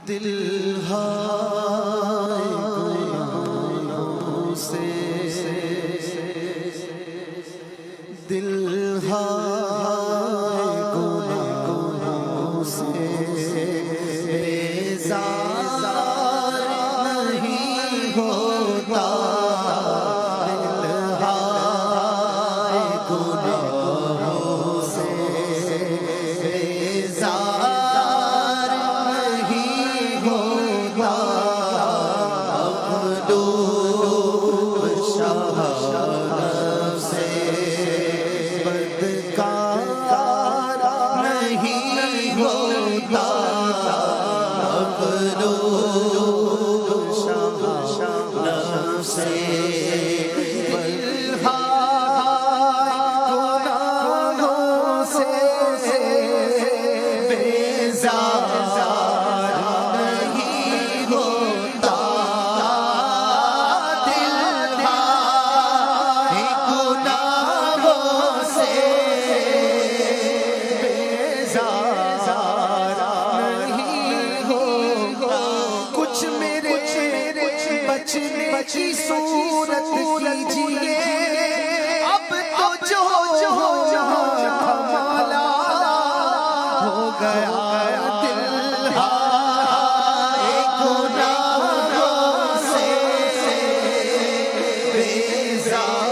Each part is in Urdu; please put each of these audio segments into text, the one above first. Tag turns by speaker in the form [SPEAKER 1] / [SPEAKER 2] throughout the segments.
[SPEAKER 1] دل ہائے گناہوں سے، دل ہائے گناہوں سے بیزار نہیں ہوتا، دل ہائے گناہوں سے بیزار نہیں ہوتا، مغلوب شاہ نفس سے بدکار نہیں ہوتا، مغلوب شاہ نفس سے گناہوں سے بیزار نہیں ہوتا، دل ہائے گناہوں سے بیزار نہیں ہوتا، کچھ میرے بچنے کی صورت کیجیے، اب تو جو کمالا ہو گیا، دل ہائے گناہوں سے بیزار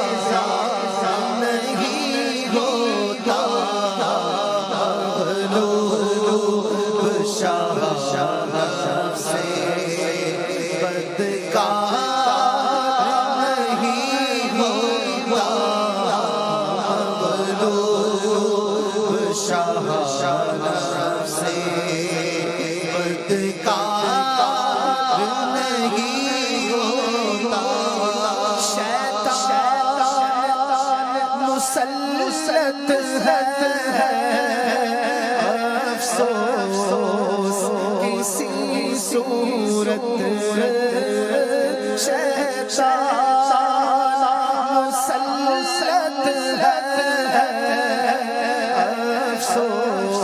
[SPEAKER 1] نہیں ہوتا، مغلوب شاہ نفس سے بدکار نہیں ہوتا، مغلوب شاہ نفس سے بدکار نہیں ہوتا، شیطان مسلط ہے، افسوس کسی صورت، شیطان مسلط ہے، افسوس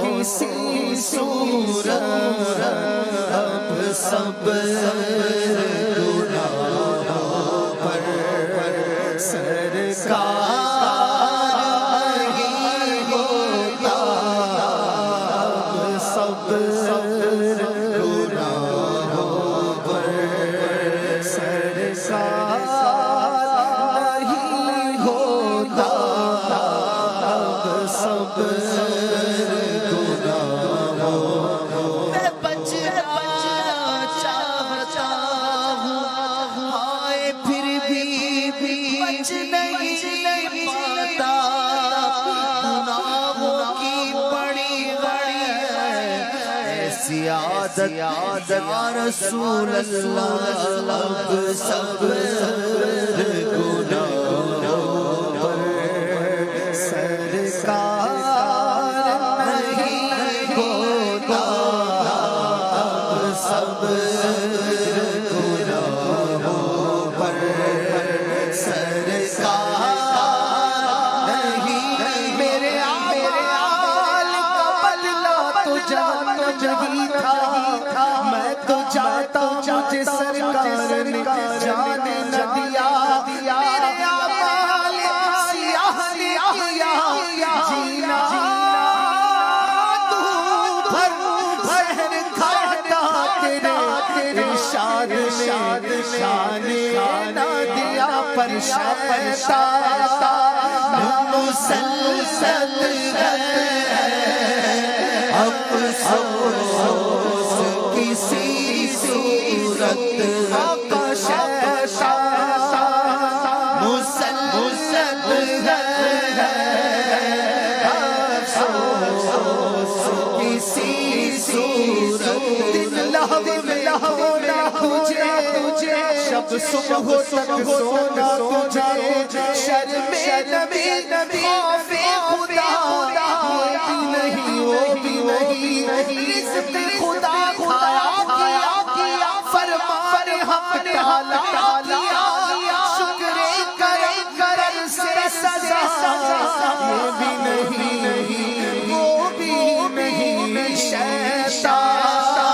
[SPEAKER 1] کسی صورت، اب سب گناہوں پر سرکار نہیں ہوتا، اب سب گناہوں پر سرکار نہیں ہوتا، اب سب گناہوں میں بچنا چاہتا ہوں، ہائے پھر بھی بچ نہیں پاتا، گناہوں کی بڑی ایسی عادت یا رسول اللہ، اب سب گناہوں پر سرکار نہیں ہوتا، اب سب گناہوں پر سرکار نہیں، میرے اعمال کا بدلہ تو جان جگی تھا، میں تو جاتا مجھے سرکار نے جان نہ دیا، میرے اعمال سیاہ نے کیا جینا، تو بھر زہر کھاتا تیرے ارشاد نے نہ دیا، پر شیطان مسلسل ہے، افسوس کسی صورت، آقا شیطان مسلسل ہے، افسوس کسی صورت، دن لہو ہونا تجھے، شب صبح تک سونا تجھے، شرم نبی خوف خدا وہ بھی نہیں، رزق خدا کھایا کیا، فرمان ہم ڈالا کیا، شکر کرم سے سزا یہ بھی نہیں، وہ بھی نہیں، شیطان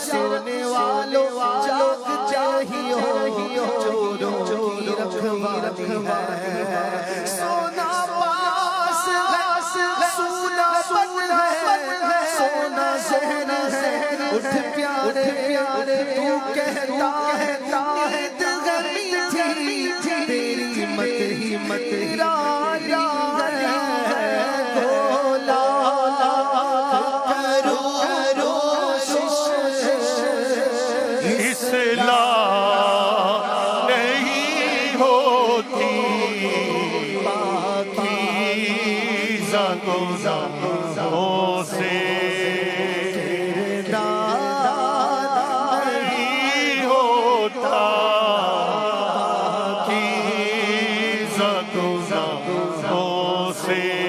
[SPEAKER 1] سونے والوں جاگ چاہیے چوروں رکھوالی ہے سونا پاس سونا بن ہے سونا ذہن ہے اٹھ پیارے تو کہتا ہے نیند گمی تھی تیری ہمت رالی
[SPEAKER 2] سے